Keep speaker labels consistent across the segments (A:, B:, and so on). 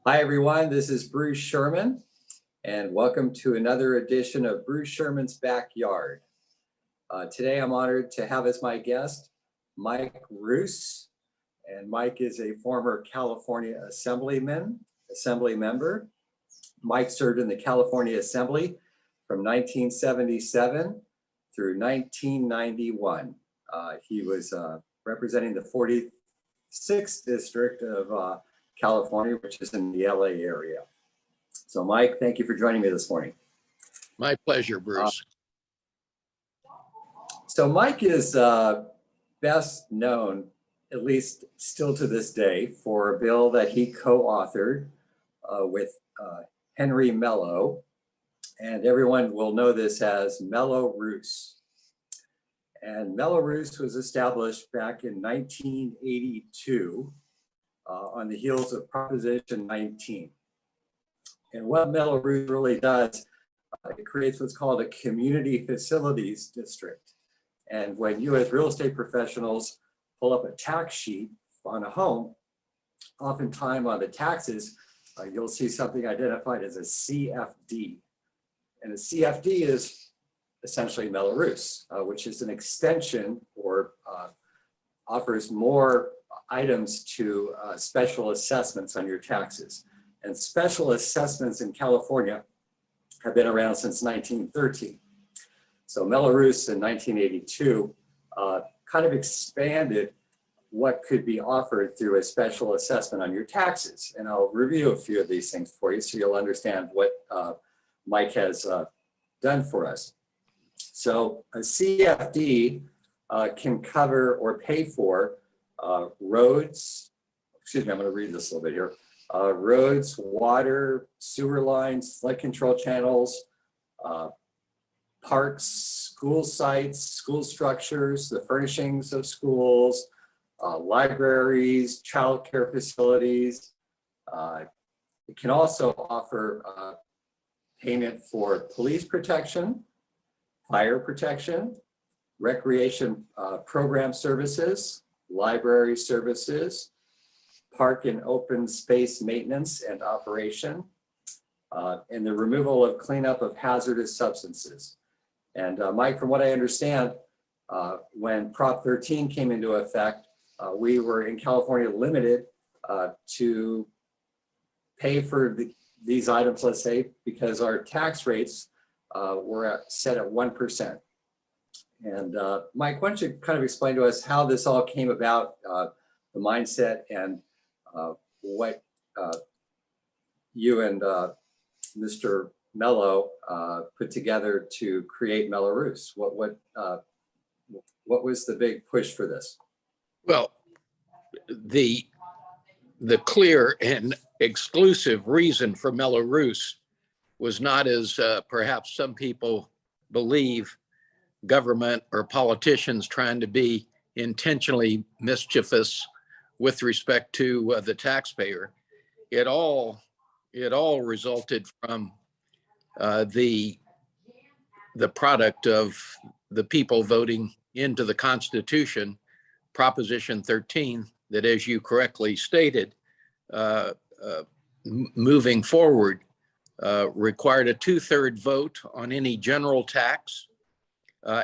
A: Hi, everyone. This is Bruce Sherman, and welcome to another edition of Bruce Sherman's Backyard. Today, I'm honored to have as my guest Mike Roos, and Mike is a former California Assembly member. Mike served in the California Assembly from 1977 through 1991. He was representing the 46th District of California, which is in the LA area. So Mike, thank you for joining me this morning.
B: My pleasure, Bruce.
A: So Mike is best known, at least still to this day, for a bill that he co-authored with Henry Mello, and everyone will know this as Mello-Roos. And Mello-Roos was established back in 1982 on the heels of Proposition 19. And what Mello-Roos really does, it creates what's called a community facilities district. And when you as real estate professionals pull up a tax sheet on a home, oftentimes on the taxes, you'll see something identified as a CFD. And a CFD is essentially Mello-Roos, which is an extension or offers more items to special assessments on your taxes. And special assessments in California have been around since 1913. So Mello-Roos in 1982 kind of expanded what could be offered through a special assessment on your taxes. And I'll review a few of these things for you so you'll understand what Mike has done for us. So a CFD can cover or pay for roads, I'm going to read this a little bit here. Roads, water, sewer lines, flood control channels, parks, school sites, school structures, the furnishings of schools, libraries, childcare facilities. It can also offer payment for police protection, fire protection, recreation program services, library services, park and open space maintenance and operation, and the removal of cleanup of hazardous substances. And Mike, from what I understand, when Prop 13 came into effect, we were in California limited to pay for these items, let's say, because our tax rates were set at 1%. And Mike, why don't you kind of explain to us how this all came about, the mindset, and what you and Mr. Mello put together to create Mello-Roos? What was the big push for this?
B: Well, the clear and exclusive reason for Mello-Roos was not, as perhaps some people believe, government or politicians trying to be intentionally mischievous with respect to the taxpayer. It all resulted from the product of the people voting into the Constitution, Proposition 13, that, as you correctly stated, moving forward, required a 2/3 vote on any general tax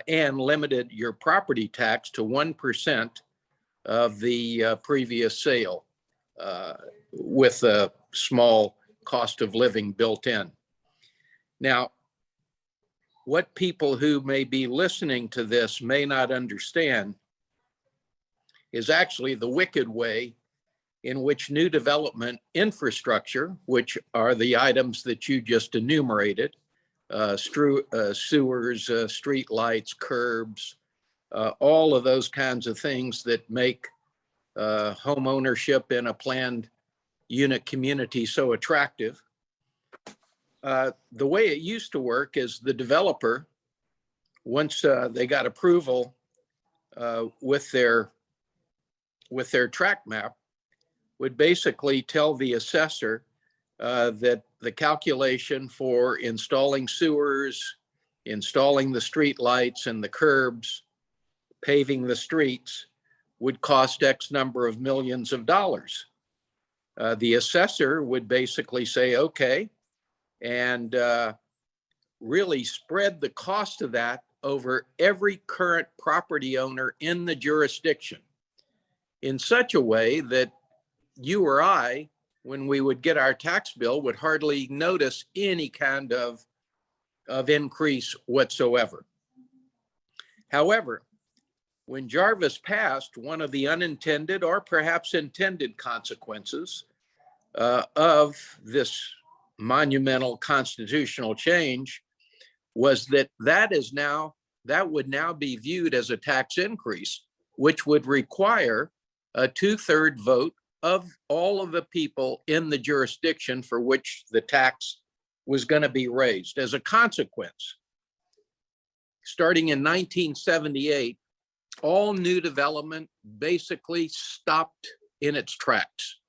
B: and limited your property tax to 1% of the previous sale, with a small cost of living built in. Now, what people who may be listening to this may not understand is actually the wicked way in which new development infrastructure, which are the items that you just enumerated, sewers, street lights, curbs, all of those kinds of things that make home ownership in a planned unit community so attractive. The way it used to work is the developer, once they got approval with their tract map, would basically tell the assessor that the calculation for installing sewers, installing the street lights and the curbs, paving the streets would cost X number of millions of dollars. The assessor would basically say, okay, and really spread the cost of that over every current property owner in the jurisdiction in such a way that you or I, when we would get our tax bill, would hardly notice any kind of increase whatsoever. However, when Jarvis passed, one of the unintended or perhaps intended consequences of this monumental constitutional change was that would now be viewed as a tax increase, which would require a 2/3 vote of all of the people in the jurisdiction for which the tax was going to be raised. As a consequence, starting in 1978, all new development basically stopped in its tracks.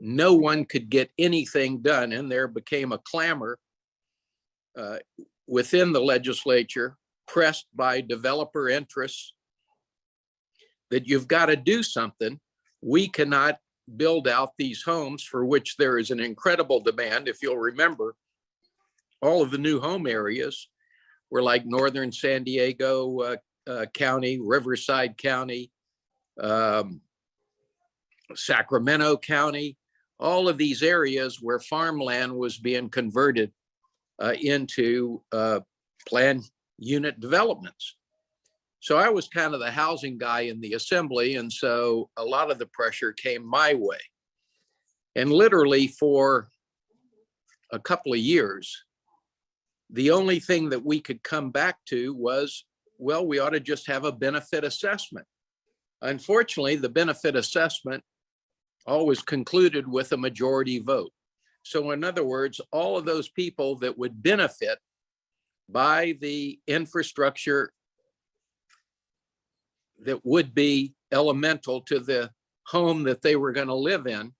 B: No one could get anything done, and there became a clamor within the legislature, pressed by developer interests, that you've got to do something. We cannot build out these homes for which there is an incredible demand. If you'll remember, all of the new home areas were like northern San Diego County, Riverside County, Sacramento County, all of these areas where farmland was being converted into planned unit developments. So I was kind of the housing guy in the assembly, and so a lot of the pressure came my way. And literally for a couple of years, the only thing that we could come back to was, well, we ought to just have a benefit assessment. Unfortunately, the benefit assessment always concluded with a majority vote. So in other words, all of those people that would benefit by the infrastructure that would be elemental to the home that they were going to live in,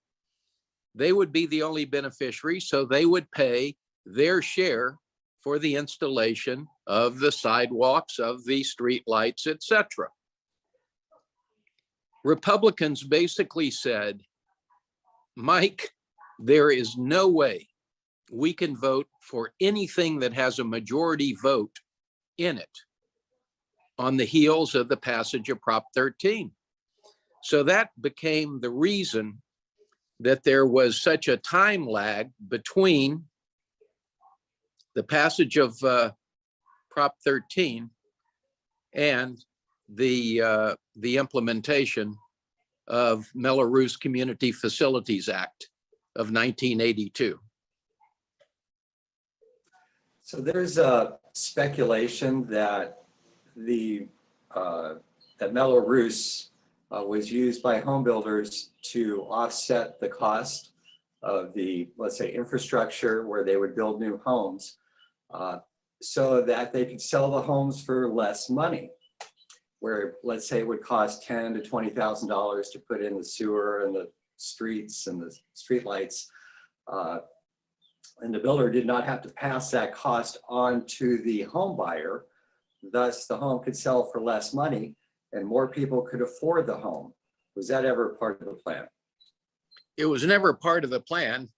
B: they would be the only beneficiary. So they would pay their share for the installation of the sidewalks, of the street lights, etc. Republicans basically said, Mike, there is no way we can vote for anything that has a majority vote in it on the heels of the passage of Prop 13. So that became the reason that there was such a time lag between the passage of Prop 13 and the implementation of Roos Community Facilities Act of 1982.
A: So there's a speculation that that Roos was used by home builders to offset the cost of the, let's say, infrastructure where they would build new homes, so that they could sell the homes for less money. Where, let's say, it would cost $10,000 to $20,000 to put in the sewer and the streets and the street lights, and the builder did not have to pass that cost on to the home buyer. Thus, the home could sell for less money and more people could afford the home. Was that ever part of the plan?
B: It was never part of the plan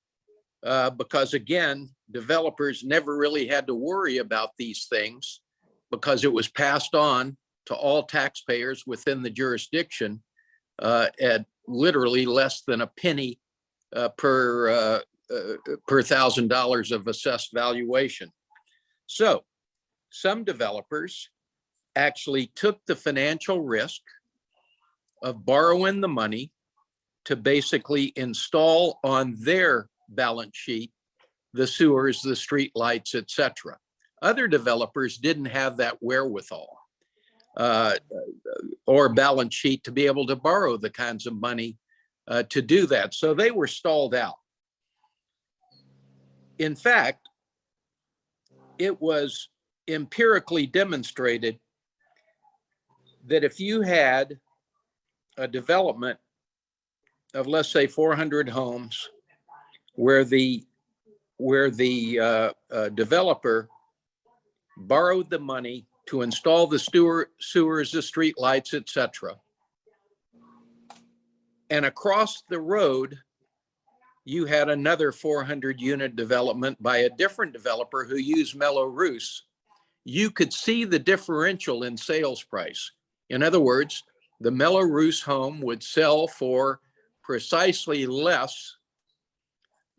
B: because, again, developers never really had to worry about these things because it was passed on to all taxpayers within the jurisdiction at literally less than a penny per $1,000 of assessed valuation. So some developers actually took the financial risk of borrowing the money to basically install on their balance sheet the sewers, the street lights, etc. Other developers didn't have that wherewithal or balance sheet to be able to borrow the kinds of money to do that. So they were stalled out. In fact, it was empirically demonstrated that if you had a development of, let's say, 400 homes where the developer borrowed the money to install the sewers, the street lights, etc., and across the road you had another 400 unit development by a different developer who used Roos, you could see the differential in sales price. In other words, the Roos home would sell for precisely less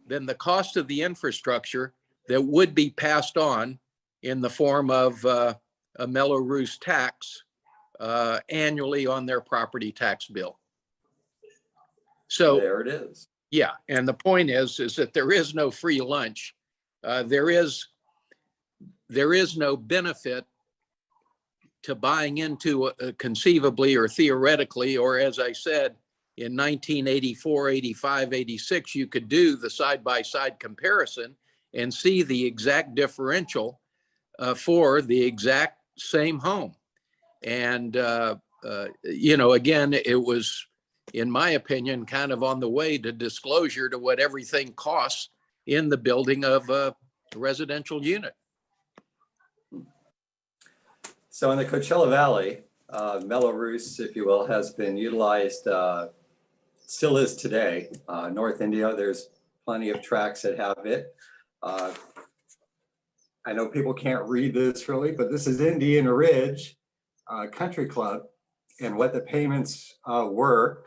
B: than the cost of the infrastructure that would be passed on in the form of a Roos tax annually on their property tax bill. So
A: there it is.
B: yeah, and the point is that there is no free lunch. There is no benefit to buying into conceivably or theoretically, or as I said, in 1984, 85, 86, you could do the side-by-side comparison and see the exact differential for the exact same home. And, again, it was, in my opinion, kind of on the way to disclosure to what everything costs in the building of a residential unit.
A: So in the Coachella Valley, Roos, if you will, has been utilized, still is today. North India, there's plenty of tracts that have it. I know people can't read this really, but this is Indian Ridge Country Club, and what the payments were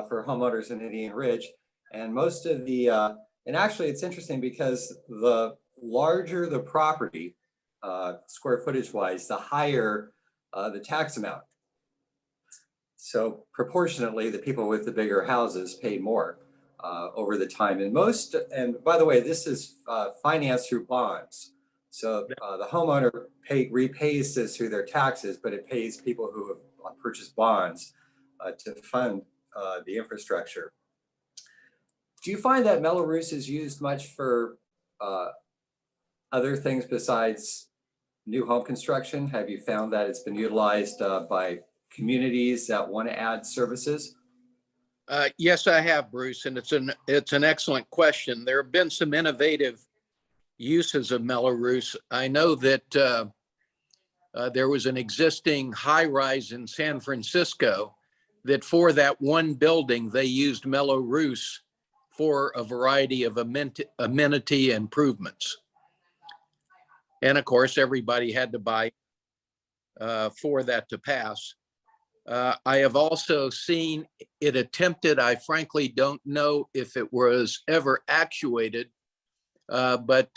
A: for homeowners in Indian Ridge. And most of the, and actually it's interesting because the larger the property, square footage wise, the higher the tax amount. So proportionately, the people with the bigger houses pay more over the time. And by the way, this is financed through bonds. So the homeowner repays this through their taxes, but it pays people who have purchased bonds to fund the infrastructure. Do you find that Roos is used much for other things besides new home construction? Have you found that it's been utilized by communities that want to add services?
B: Yes, I have, Bruce, and it's an excellent question. There have been some innovative uses of Roos. I know that there was an existing high-rise in San Francisco that for that one building, they used Roos for a variety of amenity improvements. And of course, everybody had to buy for that to pass. I have also seen it attempted. I frankly don't know if it was ever actuated, but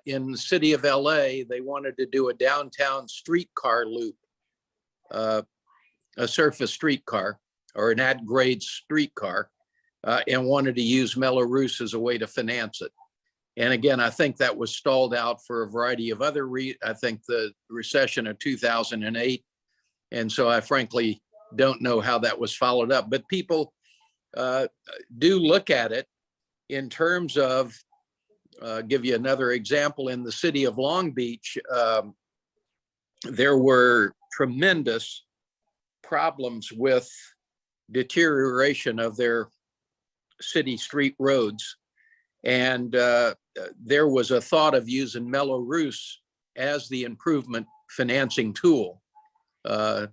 B: in the city of LA, they wanted to do a downtown streetcar loop, a surface streetcar or an at-grade streetcar, and wanted to use Roos as a way to finance it. And again, I think that was stalled out for a variety of other I think the recession of 2008. And so I frankly don't know how that was followed up, but people do look at it in terms of, give you another example, in the city of Long Beach, there were tremendous problems with deterioration of their city street roads. And there was a thought of using Roos as the improvement financing tool. And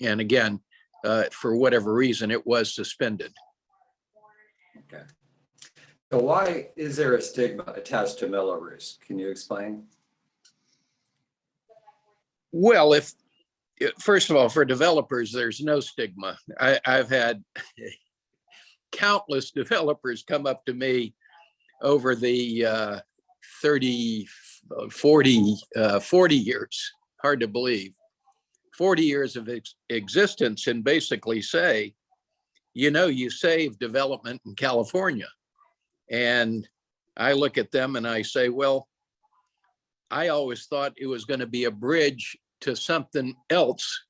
B: again, for whatever reason, it was suspended.
A: Okay. So why is there a stigma attached to Roos? Can you explain?
B: Well, first of all, for developers, there's no stigma. I've had countless developers come up to me over the 40 years, hard to believe, 40 years of existence, and basically say, you saved development in California. And I look at them and I say, well, I always thought it was going to be a bridge to something else,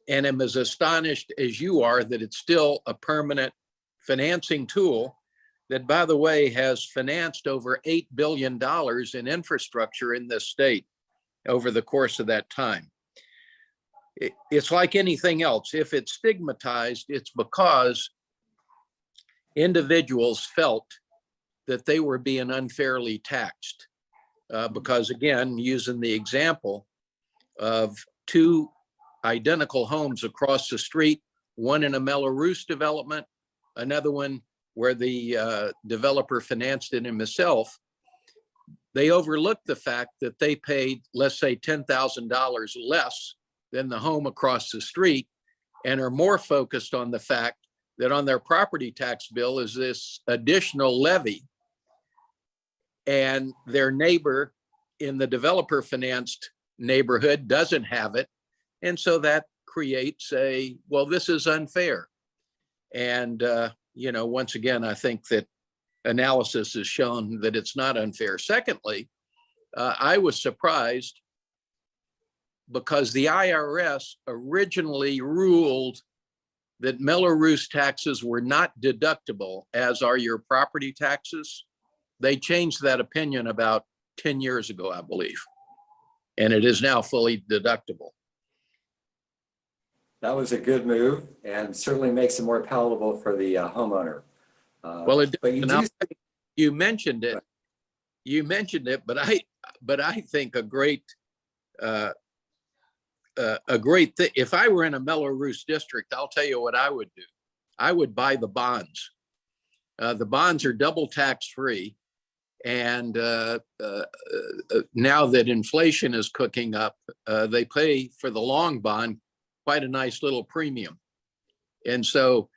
B: and am as astonished as you are that it's still a permanent financing tool that, by the way, has financed over $8 billion in infrastructure in this state over the course of that time. It's like anything else. If it's stigmatized, it's because individuals felt that they were being unfairly taxed. Because again, using the example of two identical homes across the street, one in a Roos development, another one where the developer financed it himself, they overlooked the fact that they paid, let's say, $10,000 less than the home across the street, and are more focused on the fact that on their property tax bill is this additional levy, and their neighbor in the developer financed neighborhood doesn't have it. And so that creates a, well, this is unfair. And, you know, once again, I think that analysis has shown that it's not unfair. Secondly, I was surprised because the IRS originally ruled that Roos taxes were not deductible, as are your property taxes. They changed that opinion about 10 years ago, I believe, and it is now fully deductible.
A: That was a good move and certainly makes it more palatable for the homeowner.
B: Well,
A: but
B: you mentioned it. You mentioned it, but I think a great thing. If I were in a Roos district, I'll tell you what I would do. I would buy the bonds. The bonds are double tax free, and now that inflation is cooking up, they pay for the long bond quite a nice little premium. And so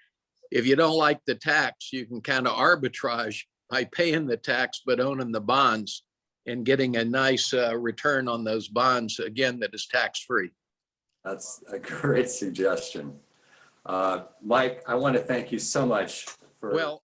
B: if you don't like the tax, you can kind of arbitrage by paying the tax but owning the bonds and getting a nice return on those bonds, again, that is tax free.
A: That's a great suggestion. Mike, I want to thank you so much for